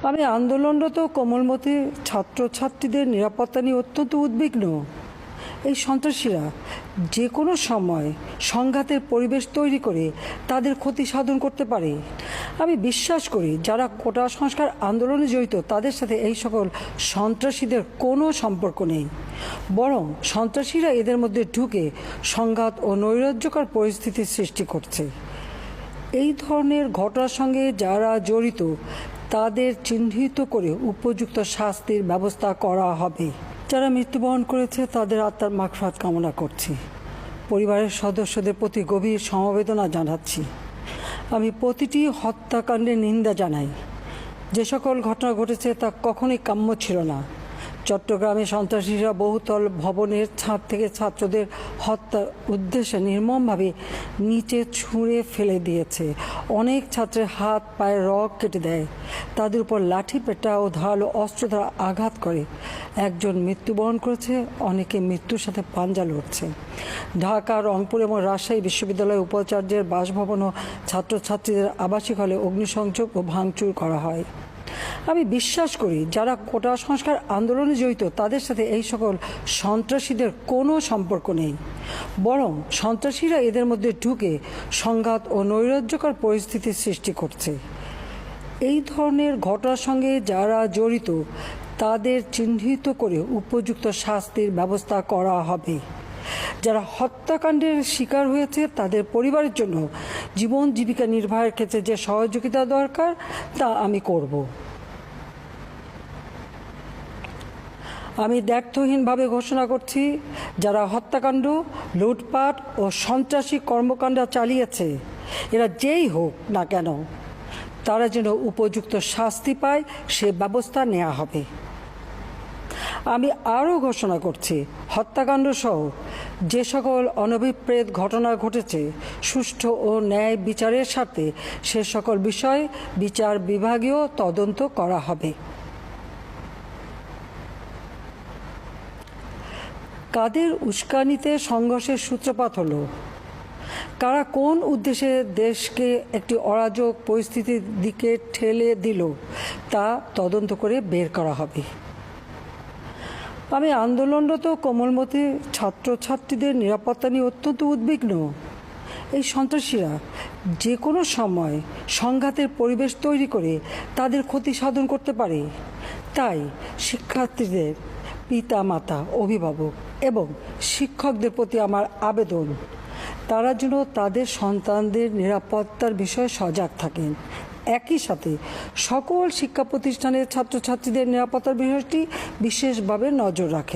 আমি আন্দোলনরত কোমলমতি ছাত্রছাত্রীদের নিরাপত্তা নিয়ে অত্যন্ত উদ্বিগ্ন। এই সন্ত্রাসীরা যে কোনো সময় সংঘাতের পরিবেশ তৈরি করে তাদের ক্ষতি সাধন করতে পারে। আমি বিশ্বাস করি যারা কোটা সংস্কার আন্দোলনে জড়িত তাদের সাথে এই সকল সন্ত্রাসীদের কোনো সম্পর্ক নেই, বরং সন্ত্রাসীরা এদের মধ্যে ঢুকে সংঘাত ও নৈরাজ্যকর পরিস্থিতির সৃষ্টি করছে। এই ধরনের ঘটনার সঙ্গে যারা জড়িত তাদের চিহ্নিত করে উপযুক্ত শাস্তির ব্যবস্থা করা হবে। যারা মৃত্যুবরণ করেছে তাদের আত্মার মাগফিরাত কামনা করছি। পরিবারের সদস্যদের প্রতি গভীর সমবেদনা জানাচ্ছি। আমি প্রতিটি হত্যাকাণ্ডের নিন্দা জানাই। যে সকল ঘটনা ঘটেছে তা কখনোই কাম্য ছিল না। চট্টগ্রামে সন্ত্রাসীরা বহুতল ভবনের ছাদ থেকে ছাত্রদের হত্যার উদ্দেশ্যে নির্মমভাবে নিচে ছুঁড়ে ফেলে দিয়েছে। অনেক ছাত্রের হাত পায়ে রগ কেটে দেয়, তাদের উপর লাঠি পেটা ও ধারালো অস্ত্র দ্বারা আঘাত করে। একজন মৃত্যুবরণ করেছে, অনেকে মৃত্যুর সাথে পাঞ্জা লড়ছে। ঢাকা, রংপুর এবং রাজশাহী বিশ্ববিদ্যালয়ের উপাচার্যের বাসভবন ও ছাত্রছাত্রীদের আবাসিক হলে অগ্নিসংযোগ ও ভাঙচুর করা হয়। আমি বিশ্বাস করি যারা কোটা সংস্কার আন্দোলনে জড়িত তাদের সাথে এই সকল সন্ত্রাসীদের কোনো সম্পর্ক নেই, বরং সন্ত্রাসীরা এদের মধ্যে ঢুকে সংঘাত ও নৈরাজ্যকর পরিস্থিতির সৃষ্টি করছে। এই ধরনের ঘটনার সঙ্গে যারা জড়িত তাদের চিহ্নিত করে উপযুক্ত শাস্তির ব্যবস্থা করা হবে। যারা হত্যাকাণ্ডের শিকার হয়েছে তাদের পরিবারের জন্য জীবন জীবিকা নির্বাহের ক্ষেত্রে যে সহযোগিতা দরকার তা আমি করব। আমি দ্ব্যর্থহীনভাবে ঘোষণা করছি, যারা হত্যাকাণ্ড, লুটপাট ও সন্ত্রাসী কর্মকাণ্ড চালিয়েছে, এরা যেই হোক না কেন, তারা যেন উপযুক্ত শাস্তি পায় সে ব্যবস্থা নেওয়া হবে। আমি আরও ঘোষণা করছি, হত্যাকাণ্ড সহ যে সকল অনভিপ্রেত ঘটনা ঘটেছে সুষ্ঠু ও ন্যায় বিচারের স্বার্থে সে সকল বিষয়ে বিচার বিভাগীয় তদন্ত করা হবে। কাদের উস্কানিতে সংঘর্ষের সূত্রপাত হলো, কারা কোন উদ্দেশ্যে দেশকে একটি অরাজক পরিস্থিতির দিকে ঠেলে দিল তা তদন্ত করে বের করা হবে। আমি আন্দোলনরত কোমলমতি ছাত্রছাত্রীদের নিরাপত্তা নিয়ে অত্যন্ত উদ্বিগ্ন। এই সন্ত্রাসীরা যে কোনো সময় সংঘাতের পরিবেশ তৈরি করে তাদের ক্ষতি সাধন করতে পারে। তাই শিক্ষার্থীদের পিতা মাতা, অভিভাবক এবং শিক্ষকদের প্রতি আমার আবেদন, তারা যেন তাদের সন্তানদের নিরাপত্তার বিষয়ে সজাগ থাকেন। একই সাথে সকল শিক্ষা প্রতিষ্ঠানের ছাত্রছাত্রীদের নিরাপত্তার বিষয়টি বিশেষভাবে নজর রাখেন।